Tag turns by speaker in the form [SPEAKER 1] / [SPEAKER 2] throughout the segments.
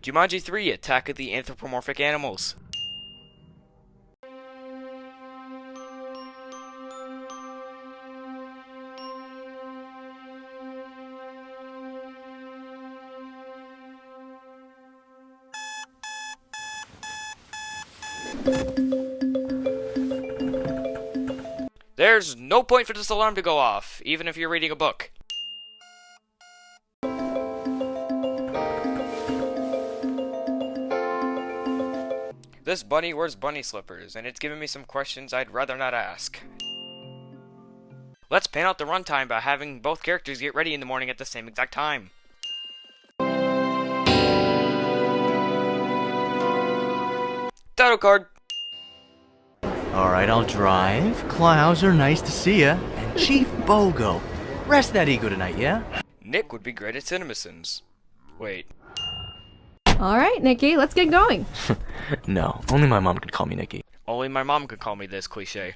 [SPEAKER 1] Jumanji 3: Attack of the Anthropomorphic Animals. There's no point for this alarm to go off, even if you're reading a book. This bunny wears bunny slippers, and it's giving me some questions I'd rather not ask. Let's pan out the runtime by having both characters get ready in the morning at the same exact time. Title card.
[SPEAKER 2] Alright, I'll drive. Clauser, nice to see ya. And Chief Bogo. Rest that ego tonight, yeah?
[SPEAKER 1] Nick would be great at CinemaSins. Wait.
[SPEAKER 3] Alright, Nikki, let's get going.
[SPEAKER 2] No, only my mom could call me Nikki.
[SPEAKER 1] Only my mom could call me this cliche.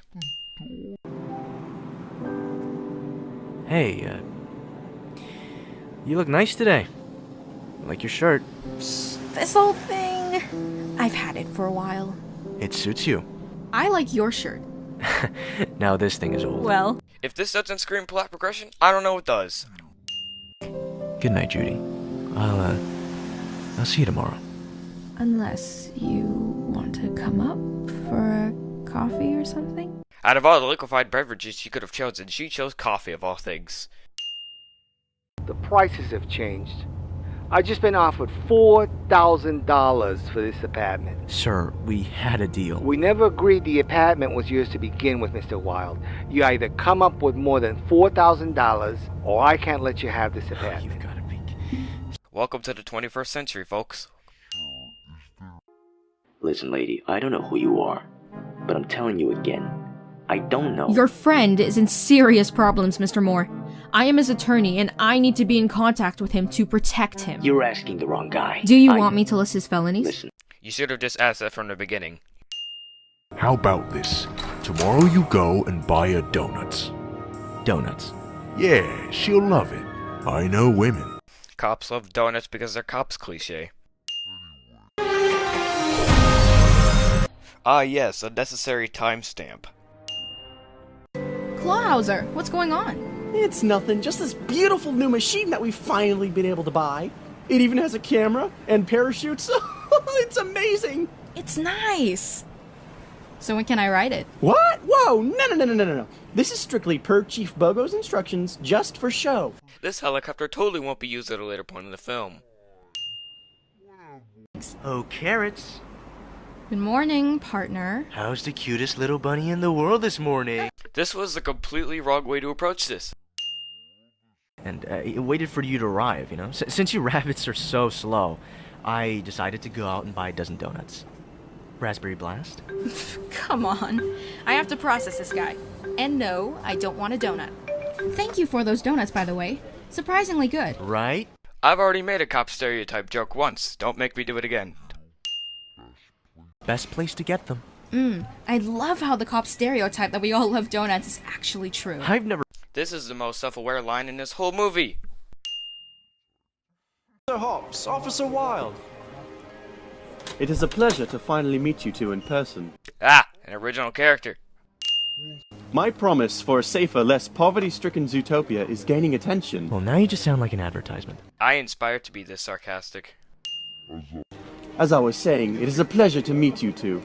[SPEAKER 2] Hey, you look nice today. I like your shirt.
[SPEAKER 3] This old thing, I've had it for a while.
[SPEAKER 2] It suits you.
[SPEAKER 3] I like your shirt.
[SPEAKER 2] Now this thing is old.
[SPEAKER 3] Well,
[SPEAKER 1] If this doesn't scream plot progression, I don't know what does.
[SPEAKER 2] Good night, Judy. I'll see you tomorrow.
[SPEAKER 3] unless you want to come up for a coffee or something?
[SPEAKER 1] Out of all the liquefied beverages she could have chosen, she chose coffee of all things.
[SPEAKER 4] The prices have changed. I've just been offered $4,000 for this apartment.
[SPEAKER 2] Sir, we had a deal.
[SPEAKER 4] We never agreed the apartment was yours to begin with, Mr. Wilde. You either come up with more than $4,000, or I can't let you have this apartment.
[SPEAKER 2] You've got to be...
[SPEAKER 1] Welcome to the 21st century, folks.
[SPEAKER 5] Listen, lady, I don't know who you are, but I'm telling you again, I don't know.
[SPEAKER 3] Your friend is in serious problems, Mr. Moore. I am his attorney, and I need to be in contact with him to protect him.
[SPEAKER 5] You're asking the wrong guy.
[SPEAKER 3] Do you want me to list his felonies?
[SPEAKER 5] Listen,
[SPEAKER 1] You should have just asked that from the beginning.
[SPEAKER 6] How about this? Tomorrow you go and buy her donuts.
[SPEAKER 2] Donuts.
[SPEAKER 6] Yeah, she'll love it. I know women.
[SPEAKER 1] Cops love donuts because they're cops cliche. Ah yes, a necessary timestamp.
[SPEAKER 3] Clauser, what's going on?
[SPEAKER 7] It's nothing, just this beautiful new machine that we've finally been able to buy. It even has a camera and parachutes. It's amazing!
[SPEAKER 3] It's nice. So when can I ride it?
[SPEAKER 7] What? Whoa, no. This is strictly per Chief Bogo's instructions, just for show.
[SPEAKER 1] This helicopter totally won't be used at a later point in the film.
[SPEAKER 2] Oh, Carrots.
[SPEAKER 3] Good morning, partner.
[SPEAKER 2] How's the cutest little bunny in the world this morning?
[SPEAKER 1] This was the completely wrong way to approach this.
[SPEAKER 2] And it waited for you to arrive, you know? Since you rabbits are so slow, I decided to go out and buy a dozen donuts. Raspberry Blast?
[SPEAKER 3] Come on. I have to process this guy. And no, I don't want a donut. Thank you for those donuts, by the way. Surprisingly good.
[SPEAKER 2] Right?
[SPEAKER 1] I've already made a cop stereotype joke once. Don't make me do it again.
[SPEAKER 2] Best place to get them.
[SPEAKER 3] I love how the cop stereotype that we all love donuts is actually true.
[SPEAKER 2] I've never...
[SPEAKER 1] This is the most self-aware line in this whole movie.
[SPEAKER 8] Officer Hobbs, Officer Wilde.
[SPEAKER 7] It is a pleasure to finally meet you two in person.
[SPEAKER 1] Ah, an original character.
[SPEAKER 7] My promise for a safer, less poverty-stricken Zootopia is gaining attention.
[SPEAKER 2] Well, now you just sound like an advertisement.
[SPEAKER 1] I inspire to be this sarcastic.
[SPEAKER 7] As I was saying, it is a pleasure to meet you two.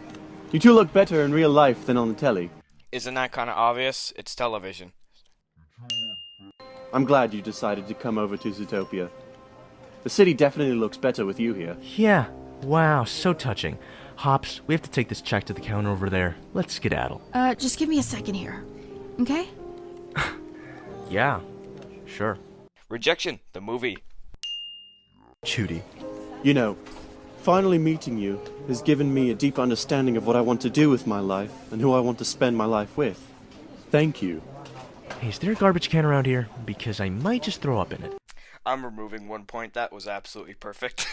[SPEAKER 7] You two look better in real life than on the telly.
[SPEAKER 1] Isn't that kind of obvious? It's television.
[SPEAKER 7] I'm glad you decided to come over to Zootopia. The city definitely looks better with you here.
[SPEAKER 2] Yeah. Wow, so touching. Hops, we have to take this check to the counter over there. Let's skedaddle.
[SPEAKER 3] Just give me a second here. Okay?
[SPEAKER 2] Yeah, sure.
[SPEAKER 1] Rejection, the movie.
[SPEAKER 7] Judy. You know, finally meeting you has given me a deep understanding of what I want to do with my life and who I want to spend my life with. Thank you.
[SPEAKER 2] Hey, is there a garbage can around here? Because I might just throw up in it.
[SPEAKER 1] I'm removing 1 point. That was absolutely perfect.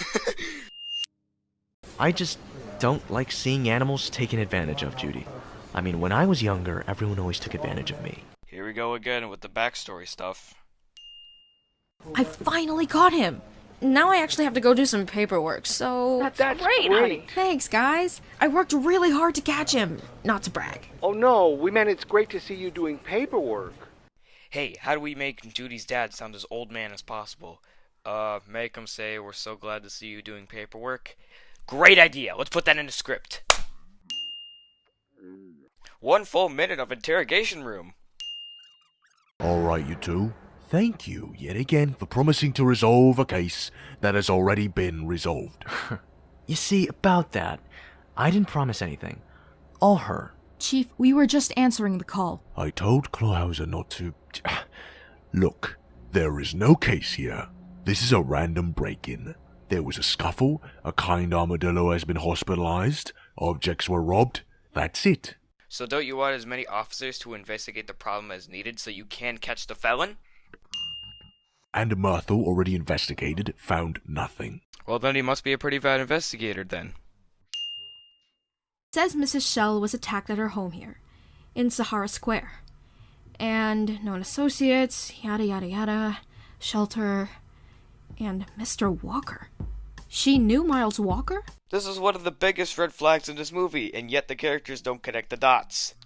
[SPEAKER 2] I just don't like seeing animals taken advantage of, Judy. I mean, when I was younger, everyone always took advantage of me.
[SPEAKER 1] Here we go again with the backstory stuff.
[SPEAKER 3] I finally caught him! now I actually have to go do some paperwork, so...
[SPEAKER 4] That's great, honey.
[SPEAKER 3] Thanks, guys. I worked really hard to catch him. Not to brag.
[SPEAKER 4] Oh no, we meant it's great to see you doing paperwork.
[SPEAKER 1] Hey, how do we make Judy's dad sound as old man as possible? Make him say, "We're so glad to see you doing paperwork." Great idea! Let's put that in the script. 1 full minute of interrogation room.
[SPEAKER 6] Alright, you two. Thank you yet again for promising to resolve a case that has already been resolved.
[SPEAKER 2] You see, about that, I didn't promise anything. All her.
[SPEAKER 3] Chief, we were just answering the call.
[SPEAKER 6] I told Clawhauser not to... Look, there is no case here. This is a random break-in. There was a scuffle, a kind armadillo has been hospitalized, objects were robbed, that's it.
[SPEAKER 1] So don't you want as many officers to investigate the problem as needed so you can catch the felon?
[SPEAKER 6] And Myrtle already investigated, found nothing.
[SPEAKER 1] Well, then he must be a pretty bad investigator then.
[SPEAKER 3] Says Mrs. Shell was attacked at her home here, in Sahara Square. And known associates, yada yada yada, shelter, and Mr. Walker. She knew Miles Walker?
[SPEAKER 1] This is one of the biggest red flags in this movie, and yet the characters don't connect the dots.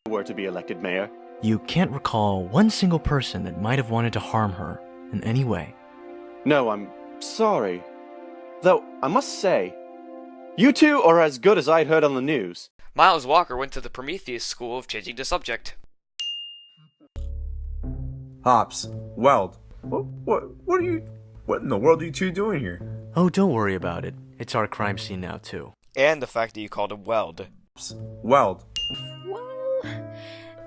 [SPEAKER 7] Were to be elected mayor.
[SPEAKER 2] You can't recall one single person that might have wanted to harm her in any way.
[SPEAKER 7] No, I'm sorry. Though, I must say, you two are as good as I'd heard on the news.
[SPEAKER 1] Miles Walker went to the Prometheus School of Changing the Subject.
[SPEAKER 8] Hops. Weld. What in the world are you two doing here?
[SPEAKER 2] Oh, don't worry about it. It's our crime scene now, too.
[SPEAKER 1] And the fact that you called him Weld.
[SPEAKER 8] Weld.
[SPEAKER 3] Well,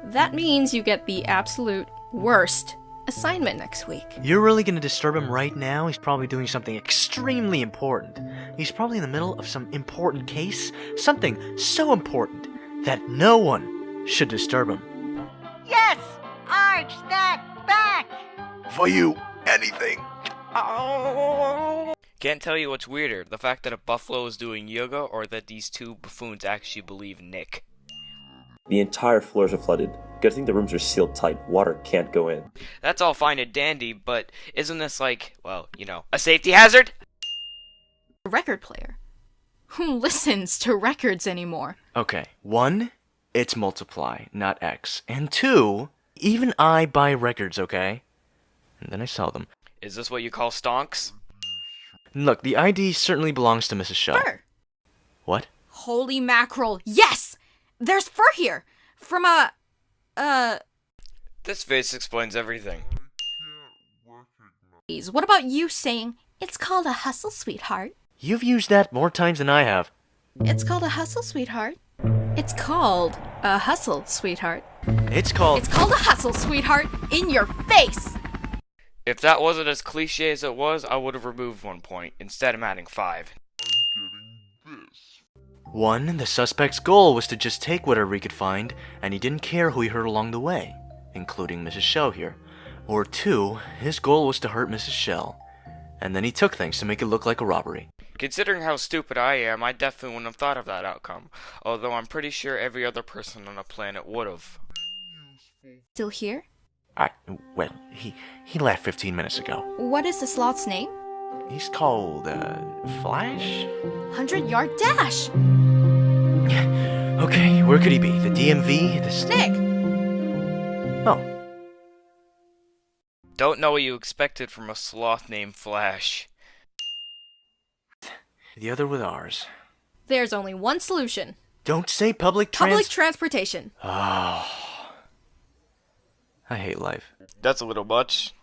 [SPEAKER 3] that means you get the absolute worst assignment next week.
[SPEAKER 2] You're really gonna disturb him right now? He's probably doing something extremely important. He's probably in the middle of some important case. Something so important that no one should disturb him.
[SPEAKER 9] Yes! Arch that back!
[SPEAKER 6] For you, anything.
[SPEAKER 1] Can't tell you what's weirder, the fact that a buffalo is doing yoga or that these two buffoons actually believe Nick.
[SPEAKER 10] The entire floors are flooded. Good thing the rooms are sealed tight. Water can't go in.
[SPEAKER 1] That's all fine and dandy, but isn't this like, well, you know, a safety hazard?
[SPEAKER 3] A record player. Who listens to records anymore?
[SPEAKER 2] Okay, 1, it's multiply, not X. And 2, even I buy records, okay? And then I sell them.
[SPEAKER 1] Is this what you call stonks?
[SPEAKER 2] Look, the ID certainly belongs to Mrs. Shell.
[SPEAKER 3] Fur.
[SPEAKER 2] What?
[SPEAKER 3] Holy mackerel. Yes! There's fur here! From
[SPEAKER 1] This face explains everything.
[SPEAKER 3] What about you saying, "It's called a hustle, sweetheart"?
[SPEAKER 2] You've used that more times than I have.
[SPEAKER 3] It's called a hustle, sweetheart. It's called a hustle, sweetheart.
[SPEAKER 2] It's called
[SPEAKER 3] a hustle, sweetheart, in your face!
[SPEAKER 1] If that wasn't as cliche as it was, I would have removed 1 point. Instead, I'm adding 5.
[SPEAKER 2] 1, the suspect's goal was to just take whatever he could find, and he didn't care who he hurt along the way, including Mrs. Shell here. Or 2, his goal was to hurt Mrs. Shell, and then he took things to make it look like a robbery.
[SPEAKER 1] Considering how stupid I am, I definitely wouldn't have thought of that outcome, although I'm pretty sure every other person on the planet would have.
[SPEAKER 3] Still here?
[SPEAKER 2] Well, he left 15 minutes ago.
[SPEAKER 3] What is the slot's name?
[SPEAKER 2] He's called, Flash?
[SPEAKER 3] 100-yard dash!
[SPEAKER 2] Okay, where could he be? The DMV? The
[SPEAKER 3] Nick!
[SPEAKER 2] Oh.
[SPEAKER 1] Don't know what you expected from a sloth named Flash.
[SPEAKER 2] The other with ours.
[SPEAKER 3] There's only one solution.
[SPEAKER 2] Don't say public
[SPEAKER 3] transportation.
[SPEAKER 2] Oh. I hate life.
[SPEAKER 1] That's a little much.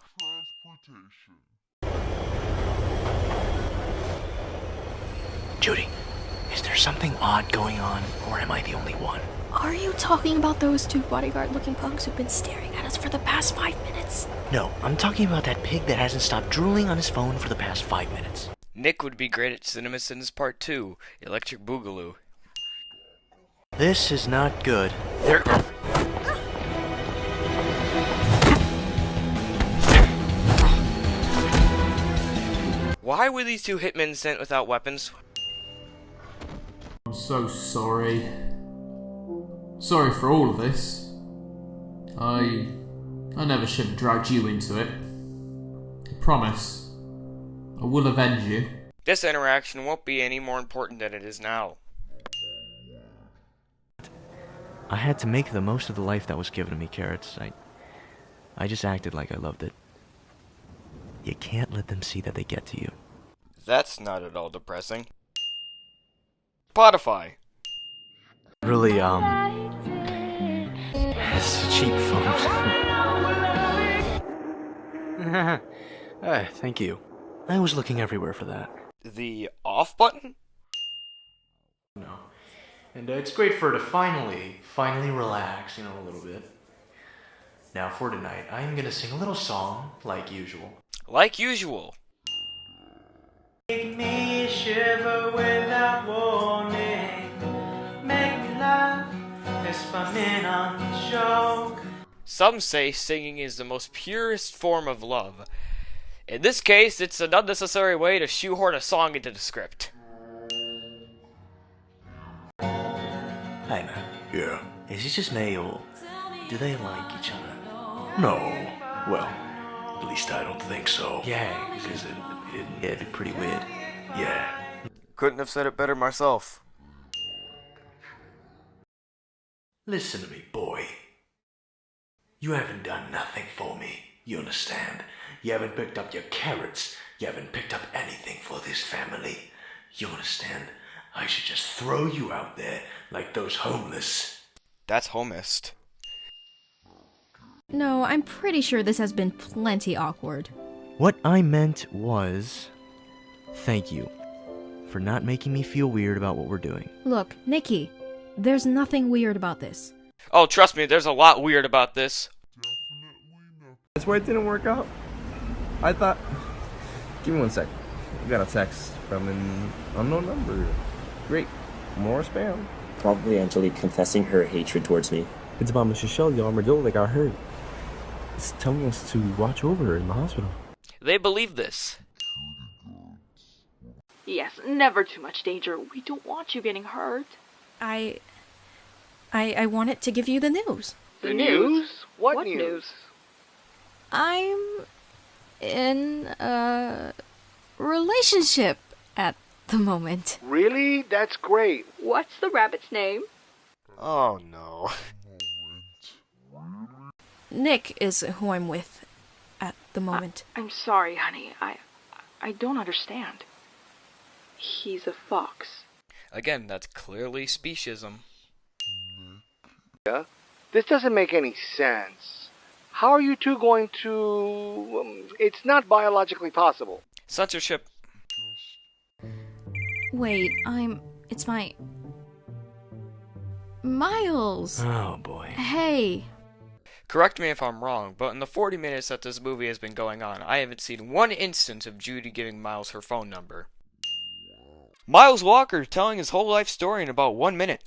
[SPEAKER 2] Judy, is there something odd going on, or am I the only one?
[SPEAKER 3] Are you talking about those two bodyguard-looking punks who've been staring at us for the past 5 minutes?
[SPEAKER 2] No, I'm talking about that pig that hasn't stopped drooling on his phone for the past 5 minutes.
[SPEAKER 1] Nick would be great at CinemaSins Part 2, Electric Boogaloo.
[SPEAKER 2] This is not good.
[SPEAKER 1] Why were these two hitmen sent without weapons?
[SPEAKER 11] I'm so sorry. Sorry for all of this. I never should have dragged you into it. I promise. I will avenge you.
[SPEAKER 1] This interaction won't be any more important than it is now.
[SPEAKER 2] I had to make the most of the life that was given to me, Carrots. I just acted like I loved it. You can't let them see that they get to you.
[SPEAKER 1] That's not at all depressing. Spotify.
[SPEAKER 2] Really, it's cheap, folks. Thank you. I was looking everywhere for that.
[SPEAKER 1] The off button?
[SPEAKER 2] No. And it's great for her to finally relax, a little bit. Now for tonight, I'm gonna sing a little song, like usual.
[SPEAKER 1] Like usual.
[SPEAKER 2] Make me shiver without warning. Make me laugh, it's fun on the joke.
[SPEAKER 1] Some say singing is the most purest form of love. In this case, it's an unnecessary way to shoehorn a song into the script.
[SPEAKER 2] Hey man.
[SPEAKER 6] Yeah.
[SPEAKER 2] Is it just me, or do they like each other?
[SPEAKER 6] No. Well, at least I don't think so.
[SPEAKER 2] Yeah, because it'd be pretty weird.
[SPEAKER 6] Yeah.
[SPEAKER 1] Couldn't have said it better myself.
[SPEAKER 6] Listen to me, boy. You haven't done nothing for me. You understand? You haven't picked up your carrots. You haven't picked up anything for this family. You understand? I should just throw you out there like those homeless.
[SPEAKER 1] That's homist.
[SPEAKER 3] No, I'm pretty sure this has been plenty awkward.
[SPEAKER 2] What I meant was, thank you for not making me feel weird about what we're doing.
[SPEAKER 3] Look, Nikki, there's nothing weird about this.
[SPEAKER 1] Oh, trust me, there's a lot weird about this.
[SPEAKER 8] That's why it didn't work out. I thought... Give me one sec. I got a text from an unknown number. Great. More spam.
[SPEAKER 10] Probably Angelique confessing her hatred towards me.
[SPEAKER 8] It's about Mrs. Shell, the armadillo that got hurt. It's telling us to watch over her in the hospital.
[SPEAKER 1] They believe this.
[SPEAKER 12] Yes, never too much danger. We don't want you getting hurt.
[SPEAKER 3] I wanted to give you the news.
[SPEAKER 4] The news? What news?
[SPEAKER 3] I'm in a relationship at the moment.
[SPEAKER 4] Really? That's great.
[SPEAKER 12] What's the rabbit's name?
[SPEAKER 1] Oh no.
[SPEAKER 3] Nick is who I'm with at the moment.
[SPEAKER 12] I'm sorry, honey. I don't understand. He's a fox.
[SPEAKER 1] Again, that's clearly speciesism.
[SPEAKER 4] Yeah? This doesn't make any sense. How are you two going to... it's not biologically possible.
[SPEAKER 1] Censorship.
[SPEAKER 3] Wait, it's my... Miles!
[SPEAKER 2] Oh boy.
[SPEAKER 3] Hey!
[SPEAKER 1] Correct me if I'm wrong, but in the 40 minutes that this movie has been going on, I haven't seen one instance of Judy giving Miles her phone number. Miles Walker telling his whole life story in about 1 minute.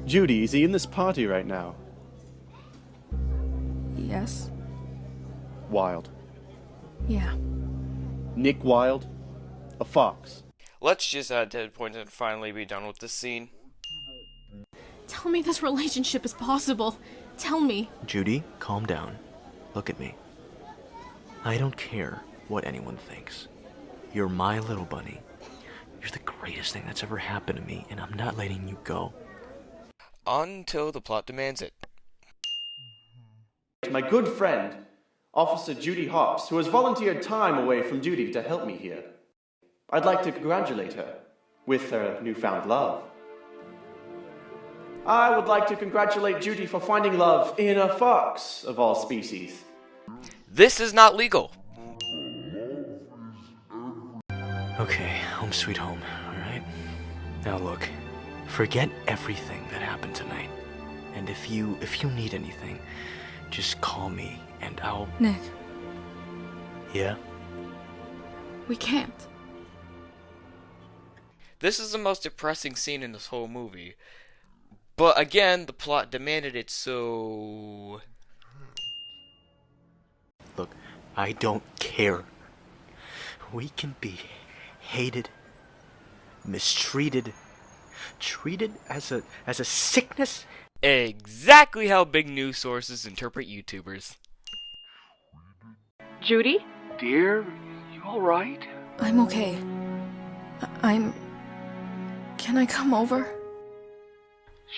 [SPEAKER 7] Judy, is he in this party right now?
[SPEAKER 3] Yes?
[SPEAKER 7] Wild.
[SPEAKER 3] Yeah.
[SPEAKER 7] Nick Wilde? A fox.
[SPEAKER 1] Let's just add to the point and finally be done with this scene.
[SPEAKER 3] Tell me this relationship is possible. Tell me.
[SPEAKER 2] Judy, calm down. Look at me. I don't care what anyone thinks. You're my little bunny. You're the greatest thing that's ever happened to me, and I'm not letting you go.
[SPEAKER 1] Until the plot demands it.
[SPEAKER 7] My good friend, Officer Judy Hobbs, who has volunteered time away from duty to help me here. I'd like to congratulate her with her newfound love. I would like to congratulate Judy for finding love in a fox, of all species.
[SPEAKER 1] This is not legal.
[SPEAKER 2] Okay, home sweet home, alright? Now look, forget everything that happened tonight. And if you need anything, just call me and I'll...
[SPEAKER 3] Nick,
[SPEAKER 2] Yeah?
[SPEAKER 3] we can't.
[SPEAKER 1] This is the most depressing scene in this whole movie. But again, the plot demanded it, so...
[SPEAKER 2] Look, I don't care. We can be hated, mistreated, treated as a sickness.
[SPEAKER 1] Exactly how big news sources interpret YouTubers.
[SPEAKER 12] Judy?
[SPEAKER 4] Dear, you alright?
[SPEAKER 3] I'm okay. Can I come over?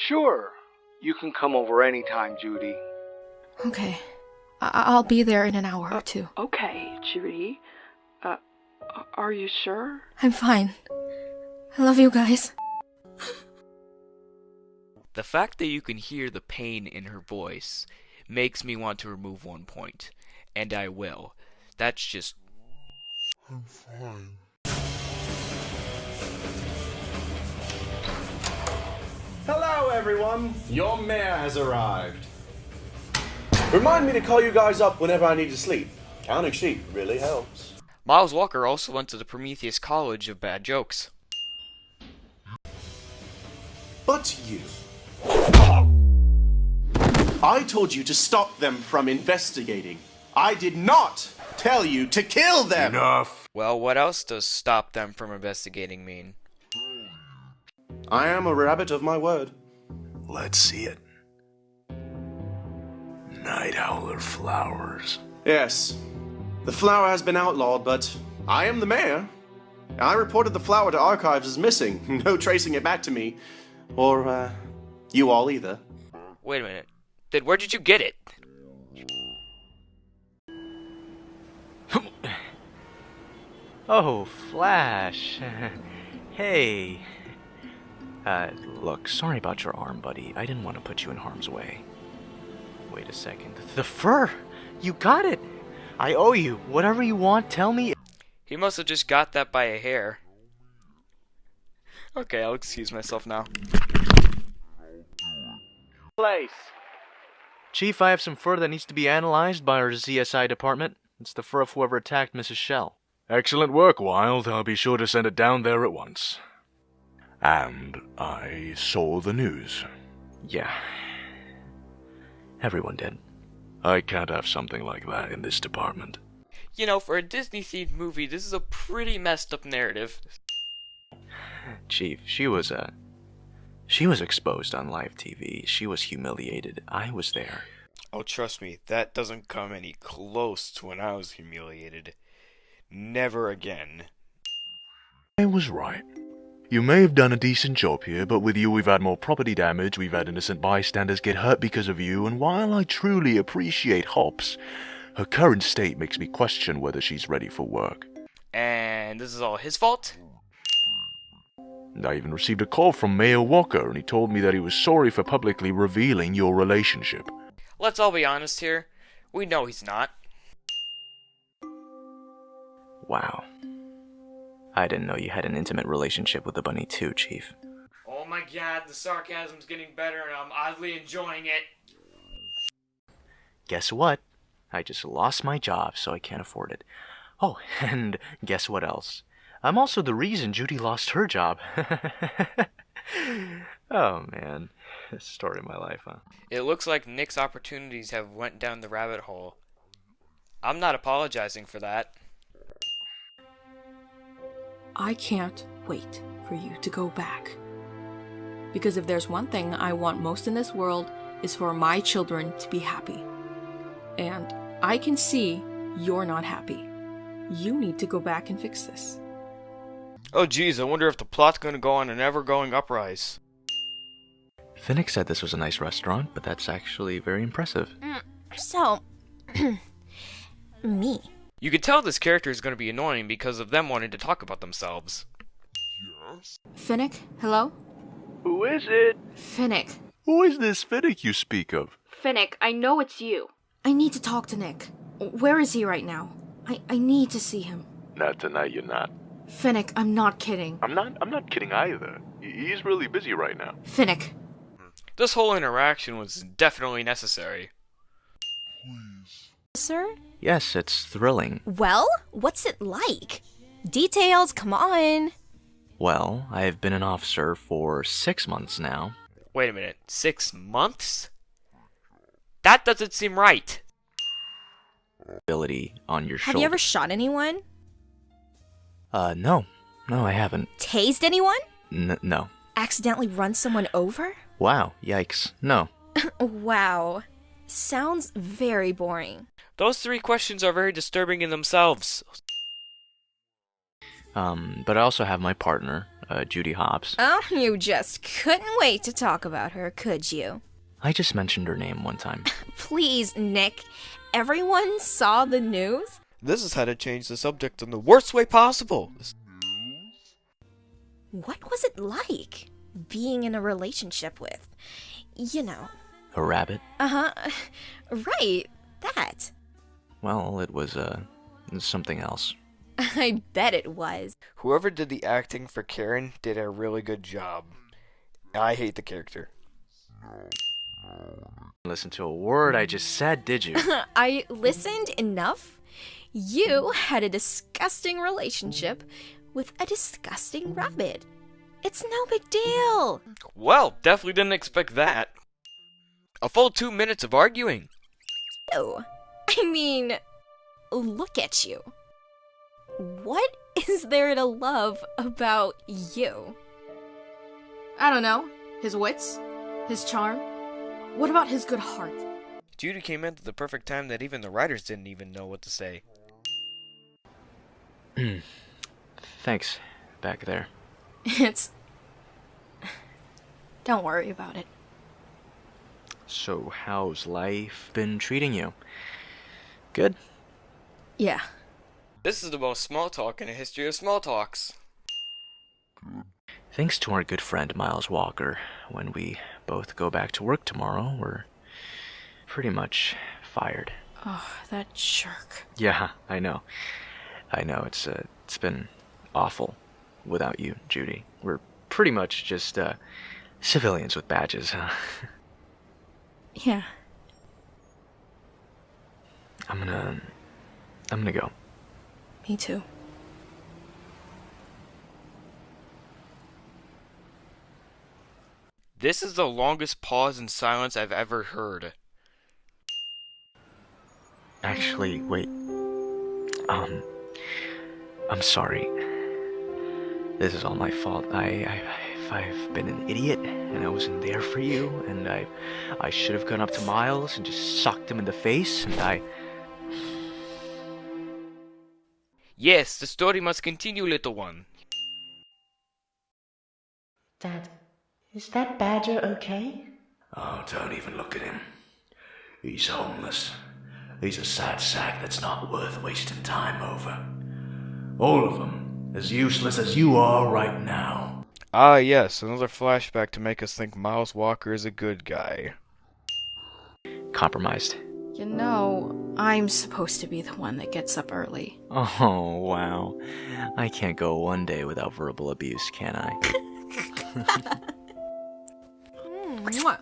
[SPEAKER 4] Sure. You can come over anytime, Judy.
[SPEAKER 3] Okay. I'll be there in an hour or two.
[SPEAKER 12] Okay, Judy. Are you sure?
[SPEAKER 3] I'm fine. I love you guys.
[SPEAKER 1] The fact that you can hear the pain in her voice makes me want to remove 1 point. And I will. That's just...
[SPEAKER 6] I'm fine.
[SPEAKER 7] Hello, everyone. Your mayor has arrived. Remind me to call you guys up whenever I need to sleep. Counting sheep really helps.
[SPEAKER 1] Miles Walker also went to the Prometheus College of Bad Jokes.
[SPEAKER 7] But you. I told you to stop them from investigating. I did not tell you to kill them!
[SPEAKER 6] Enough!
[SPEAKER 1] Well, what else does stop them from investigating mean?
[SPEAKER 7] I am a rabbit of my word.
[SPEAKER 6] Let's see it. Night Howler flowers.
[SPEAKER 7] Yes. The flower has been outlawed, but I am the mayor. I reported the flower to archives as missing. No tracing it back to me. Or, you all either.
[SPEAKER 1] Wait a minute. Then where did you get it?
[SPEAKER 2] Oh, Flash. Hey. Look, sorry about your arm, buddy. I didn't want to put you in harm's way. Wait a second. The fur! You got it! I owe you. Whatever you want, tell me.
[SPEAKER 1] He must have just got that by a hair. Okay, I'll excuse myself now.
[SPEAKER 7] Place.
[SPEAKER 2] Chief, I have some fur that needs to be analyzed by our CSI department. It's the fur of whoever attacked Mrs. Shell.
[SPEAKER 6] Excellent work, Wild. I'll be sure to send it down there at once. And I saw the news.
[SPEAKER 2] Yeah. Everyone did.
[SPEAKER 6] I can't have something like that in this department.
[SPEAKER 1] You know, for a Disney-themed movie, this is a pretty messed up narrative.
[SPEAKER 2] Chief, she was exposed on live TV. She was humiliated. I was there.
[SPEAKER 1] Oh, trust me, that doesn't come any close to when I was humiliated. Never again.
[SPEAKER 6] I was right. You may have done a decent job here, but with you we've had more property damage, we've had innocent bystanders get hurt because of you, and while I truly appreciate Hops, her current state makes me question whether she's ready for work.
[SPEAKER 1] And this is all his fault?
[SPEAKER 6] I even received a call from Mayor Walker, and he told me that he was sorry for publicly revealing your relationship.
[SPEAKER 1] Let's all be honest here. We know he's not.
[SPEAKER 2] Wow. I didn't know you had an intimate relationship with the bunny too, Chief.
[SPEAKER 1] Oh my god, the sarcasm's getting better and I'm oddly enjoying it.
[SPEAKER 2] Guess what? I just lost my job, so I can't afford it. Oh, and guess what else? I'm also the reason Judy lost her job. Oh man, story of my life, huh?
[SPEAKER 1] It looks like Nick's opportunities have went down the rabbit hole. I'm not apologizing for that.
[SPEAKER 3] I can't wait for you to go back. Because if there's one thing I want most in this world, is for my children to be happy. And I can see you're not happy. You need to go back and fix this.
[SPEAKER 1] Oh geez, I wonder if the plot's gonna go on an ever-going uprise.
[SPEAKER 2] Finnick said this was a nice restaurant, but that's actually very impressive.
[SPEAKER 3] So, me.
[SPEAKER 1] You can tell this character is gonna be annoying because of them wanting to talk about themselves.
[SPEAKER 6] Yes?
[SPEAKER 3] Finnick, hello?
[SPEAKER 6] Who is it?
[SPEAKER 3] Finnick.
[SPEAKER 6] Who is this Finnick you speak of?
[SPEAKER 12] Finnick, I know it's you.
[SPEAKER 3] I need to talk to Nick. Where is he right now? I need to see him.
[SPEAKER 6] Not tonight, you're not.
[SPEAKER 3] Finnick, I'm not kidding.
[SPEAKER 6] I'm not kidding either. He's really busy right now.
[SPEAKER 3] Finnick.
[SPEAKER 1] This whole interaction was definitely necessary.
[SPEAKER 6] Please.
[SPEAKER 13] Sir?
[SPEAKER 2] Yes, it's thrilling.
[SPEAKER 13] Well, what's it like? Details, come on.
[SPEAKER 2] Well, I've been an officer for 6 months now.
[SPEAKER 1] Wait a minute, 6 months? That doesn't seem right.
[SPEAKER 2] Ability on your shoulder.
[SPEAKER 13] Have you ever shot anyone?
[SPEAKER 2] No. No, I haven't.
[SPEAKER 13] Tased anyone?
[SPEAKER 2] No.
[SPEAKER 13] Accidentally run someone over?
[SPEAKER 2] Wow, yikes. No.
[SPEAKER 13] Wow. Sounds very boring.
[SPEAKER 1] Those 3 questions are very disturbing in themselves.
[SPEAKER 2] But I also have my partner, Judy Hopps.
[SPEAKER 13] Oh, you just couldn't wait to talk about her, could you?
[SPEAKER 2] I just mentioned her name one time.
[SPEAKER 13] Please, Nick. Everyone saw the news?
[SPEAKER 1] This is how to change the subject in the worst way possible.
[SPEAKER 13] What was it like, being in a relationship with, you know...
[SPEAKER 2] A rabbit?
[SPEAKER 13] Uh-huh. Right, that.
[SPEAKER 2] Well, it was, something else.
[SPEAKER 13] I bet it was.
[SPEAKER 1] Whoever did the acting for Karen did a really good job. I hate the character.
[SPEAKER 2] Listen to a word I just said, did you?
[SPEAKER 13] I listened enough. You had a disgusting relationship with a disgusting rabbit. It's no big deal.
[SPEAKER 1] Well, definitely didn't expect that. A full 2 minutes of arguing.
[SPEAKER 13] Ew. I mean, look at you. What is there to love about you?
[SPEAKER 3] I don't know. His wits? His charm? What about his good heart?
[SPEAKER 1] Judy came in at the perfect time that even the writers didn't even know what to say.
[SPEAKER 2] Thanks, back there.
[SPEAKER 3] It's... Don't worry about it.
[SPEAKER 2] So, how's life been treating you? Good?
[SPEAKER 3] Yeah.
[SPEAKER 1] This is the most small talk in the history of small talks.
[SPEAKER 2] Thanks to our good friend Miles Walker, when we both go back to work tomorrow, we're pretty much fired.
[SPEAKER 3] Oh, that jerk.
[SPEAKER 2] Yeah, I know. It's been awful without you, Judy. We're pretty much just civilians with badges, huh?
[SPEAKER 3] Yeah.
[SPEAKER 2] I'm gonna go.
[SPEAKER 3] Me too.
[SPEAKER 1] This is the longest pause in silence I've ever heard.
[SPEAKER 2] Actually, wait. I'm sorry. This is all my fault. I've been an idiot, and I wasn't there for you, and I should have gone up to Miles and just socked him in the face, and
[SPEAKER 1] Yes, the story must continue, little one.
[SPEAKER 14] Dad, is that badger okay?
[SPEAKER 6] Oh, don't even look at him. He's homeless. He's a sad sack that's not worth wasting time over. All of them, as useless as you are right now.
[SPEAKER 1] Ah, yes, another flashback to make us think Miles Walker is a good guy.
[SPEAKER 2] compromised.
[SPEAKER 3] You know, I'm supposed to be the one that gets up early.
[SPEAKER 2] Oh, wow. I can't go one day without verbal abuse, can I?
[SPEAKER 3] Mwah.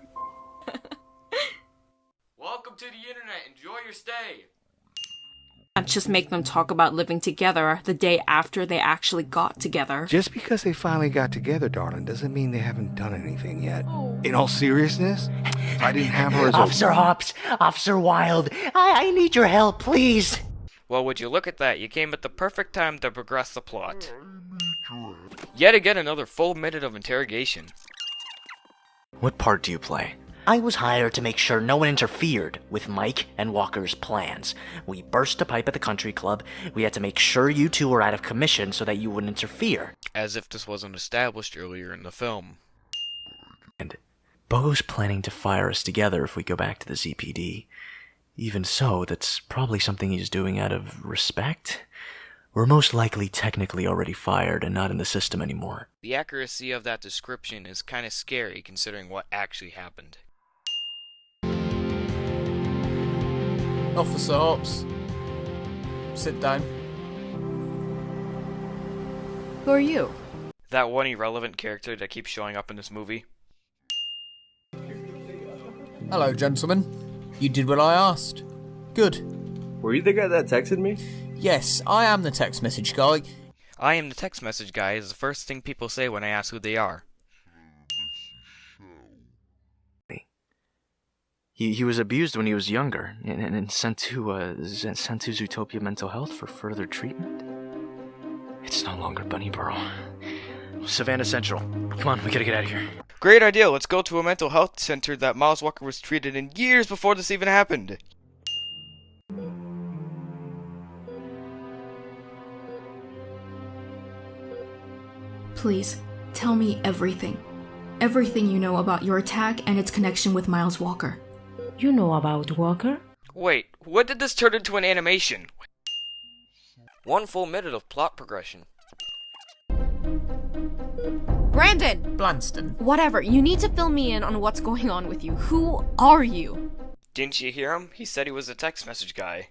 [SPEAKER 1] Welcome to the internet. Enjoy your stay.
[SPEAKER 3] Not just make them talk about living together the day after they actually got together.
[SPEAKER 4] Just because they finally got together, darling, doesn't mean they haven't done anything yet. In all seriousness, if I didn't have her as
[SPEAKER 14] Officer Hops, Officer Wilde, I need your help, please.
[SPEAKER 1] Well, would you look at that? You came at the perfect time to progress the plot. Yet again, another full minute of interrogation.
[SPEAKER 2] What part do you play?
[SPEAKER 14] I was hired to make sure no one interfered with Mike and Walker's plans. We burst a pipe at the country club. We had to make sure you two were out of commission so that you wouldn't interfere.
[SPEAKER 1] As if this wasn't established earlier in the film.
[SPEAKER 2] And Bo's planning to fire us together if we go back to the ZPD. Even so, that's probably something he's doing out of respect. We're most likely technically already fired and not in the system anymore.
[SPEAKER 1] The accuracy of that description is kind of scary considering what actually happened.
[SPEAKER 11] Officer Hops. Sit down.
[SPEAKER 3] Who are you?
[SPEAKER 1] That one irrelevant character that keeps showing up in this movie.
[SPEAKER 11] Hello, gentlemen. You did what I asked. Good.
[SPEAKER 8] Were you the guy that texted me?
[SPEAKER 11] Yes, I am the text message guy.
[SPEAKER 1] I am the text message guy is the first thing people say when I ask who they are.
[SPEAKER 2] He was abused when he was younger and sent to Zootopia Mental Health for further treatment. It's no longer Bunnyboro. Savannah Central. Come on, we gotta get out of here.
[SPEAKER 1] Great idea, let's go to a mental health center that Miles Walker was treated in years before this even happened.
[SPEAKER 3] Please, tell me everything. Everything you know about your attack and its connection with Miles Walker.
[SPEAKER 15] You know about Walker?
[SPEAKER 1] Wait, what did this turn into an animation? 1 full minute of plot progression.
[SPEAKER 3] Brandon!
[SPEAKER 11] Blanston.
[SPEAKER 3] Whatever, you need to fill me in on what's going on with you. Who are you?
[SPEAKER 1] Didn't you hear him? He said he was a text message guy.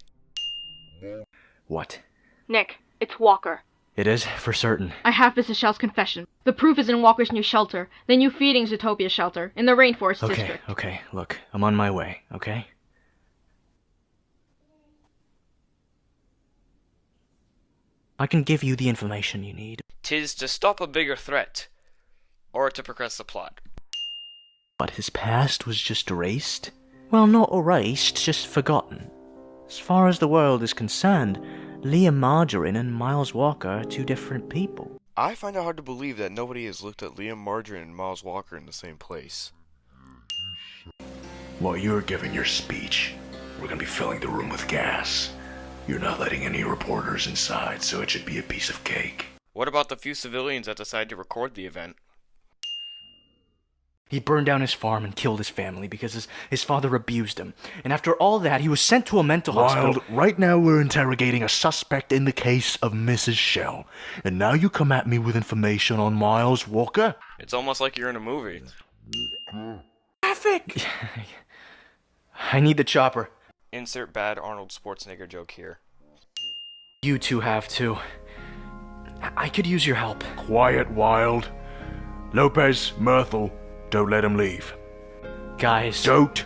[SPEAKER 2] What?
[SPEAKER 12] Nick, it's Walker.
[SPEAKER 2] It is, for certain.
[SPEAKER 12] I have Mrs. Shell's confession. The proof is in Walker's new shelter, the new feeding Zootopia shelter, in the Rainforest District.
[SPEAKER 2] Okay, look, I'm on my way, okay? I can give you the information you need.
[SPEAKER 1] 'Tis to stop a bigger threat, or to progress the plot.
[SPEAKER 2] But his past was just erased? Well, not erased, just forgotten. As far as the world is concerned, Liam Margarine and Miles Walker are 2 different people.
[SPEAKER 16] I find it hard to believe that nobody has looked at Liam Margarine and Miles Walker in the same place.
[SPEAKER 6] While you're giving your speech, we're gonna be filling the room with gas. You're not letting any reporters inside, so it should be a piece of cake.
[SPEAKER 1] What about the few civilians that decided to record the event?
[SPEAKER 2] He burned down his farm and killed his family because his father abused him. And after all that, he was sent to a mental hospital.
[SPEAKER 6] Wild, right now we're interrogating a suspect in the case of Mrs. Shell. And now you come at me with information on Miles Walker?
[SPEAKER 1] It's almost like you're in a movie.
[SPEAKER 2] Traffic! I need the chopper.
[SPEAKER 1] Insert bad Arnold Schwarzenegger joke here.
[SPEAKER 2] You 2 have to. I could use your help.
[SPEAKER 6] Quiet, Wild. Lopez, Myrtle, don't let him leave.
[SPEAKER 2] Guys.
[SPEAKER 6] Don't.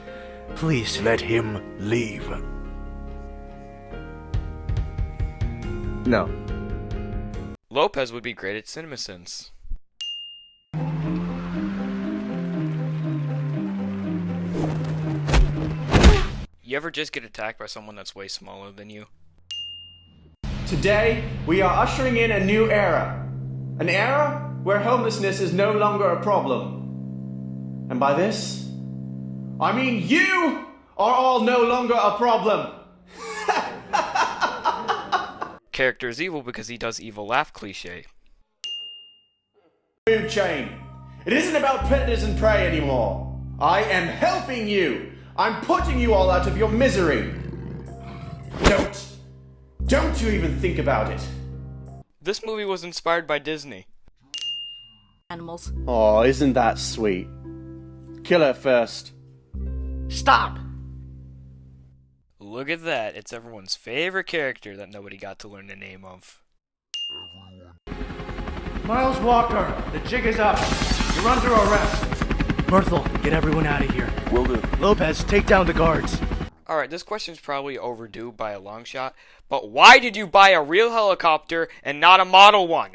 [SPEAKER 2] Please.
[SPEAKER 6] Let him leave.
[SPEAKER 8] No.
[SPEAKER 1] Lopez would be great at CinemaSins. You ever just get attacked by someone that's way smaller than you?
[SPEAKER 7] Today, we are ushering in a new era. An era where homelessness is no longer a problem. And by this, I mean you are all no longer a problem.
[SPEAKER 1] Character is evil because he does evil laugh cliche.
[SPEAKER 7] Food chain. It isn't about predators and prey anymore. I am helping you. I'm putting you all out of your misery. Don't you even think about it.
[SPEAKER 1] This movie was inspired by Disney.
[SPEAKER 3] Animals.
[SPEAKER 7] Oh, isn't that sweet? Kill her first.
[SPEAKER 14] Stop!
[SPEAKER 1] Look at that. It's everyone's favorite character that nobody got to learn the name of.
[SPEAKER 2] Miles Walker, the jig is up. You're under arrest. Myrtle, get everyone out of here.
[SPEAKER 16] Will do.
[SPEAKER 2] Lopez, take down the guards.
[SPEAKER 1] Alright, this question's probably overdue by a long shot, but why did you buy a real helicopter and not a model one?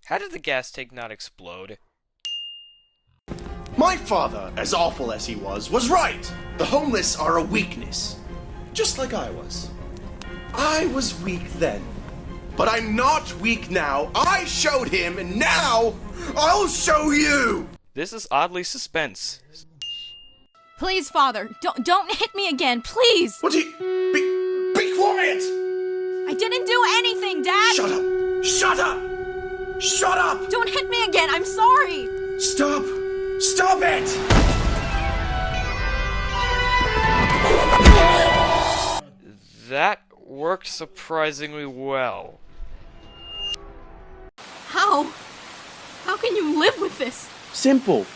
[SPEAKER 1] How did the gas tank not explode?
[SPEAKER 17] My father, as awful as he was right. The homeless are a weakness. Just like I was. I was weak then. But I'm not weak now. I showed him, and now I'll show you!
[SPEAKER 1] This is oddly suspense.
[SPEAKER 3] Please, Father, don't hit me again, please!
[SPEAKER 17] What do you... Be quiet!
[SPEAKER 3] I didn't do anything, Dad!
[SPEAKER 17] Shut up! Shut up! Shut up!
[SPEAKER 3] Don't hit me again, I'm sorry!
[SPEAKER 17] Stop! Stop it!
[SPEAKER 1] That worked surprisingly well.
[SPEAKER 3] How? How can you live with this?
[SPEAKER 7] Simple.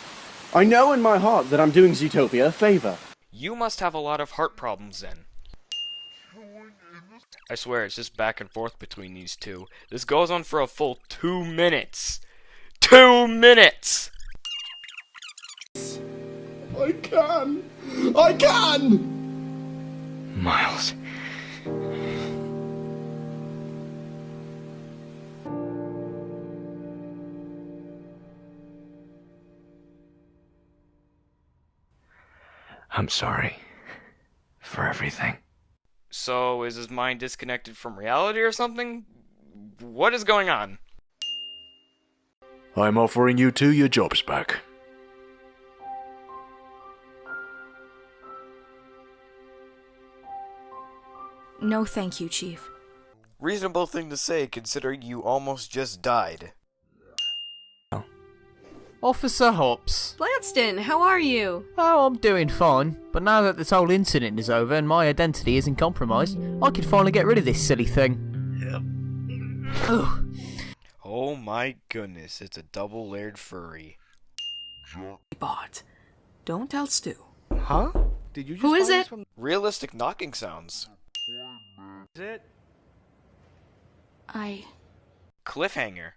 [SPEAKER 7] I know in my heart that I'm doing Zootopia a favor.
[SPEAKER 1] You must have a lot of heart problems then. I swear, it's just back and forth between these two. This goes on for a full 2 minutes. 2 minutes!
[SPEAKER 17] I can! I can!
[SPEAKER 2] Miles. I'm sorry for everything.
[SPEAKER 1] So, is his mind disconnected from reality or something? What is going on?
[SPEAKER 6] I'm offering you two your jobs back.
[SPEAKER 3] No thank you, Chief.
[SPEAKER 1] Reasonable thing to say considering you almost just died.
[SPEAKER 11] Officer Hops.
[SPEAKER 18] Blanston, how are you?
[SPEAKER 11] Oh, I'm doing fine, but now that this whole incident is over and my identity isn't compromised, I can finally get rid of this silly thing. Ugh.
[SPEAKER 1] Oh my goodness, it's a double-layered furry.
[SPEAKER 19] Bot. Don't tell Stu.
[SPEAKER 4] Huh? Did you just
[SPEAKER 3] Who is
[SPEAKER 4] find
[SPEAKER 3] it?
[SPEAKER 4] this from-
[SPEAKER 1] Realistic knocking sounds.
[SPEAKER 4] Is it?
[SPEAKER 3] I...
[SPEAKER 1] Cliffhanger.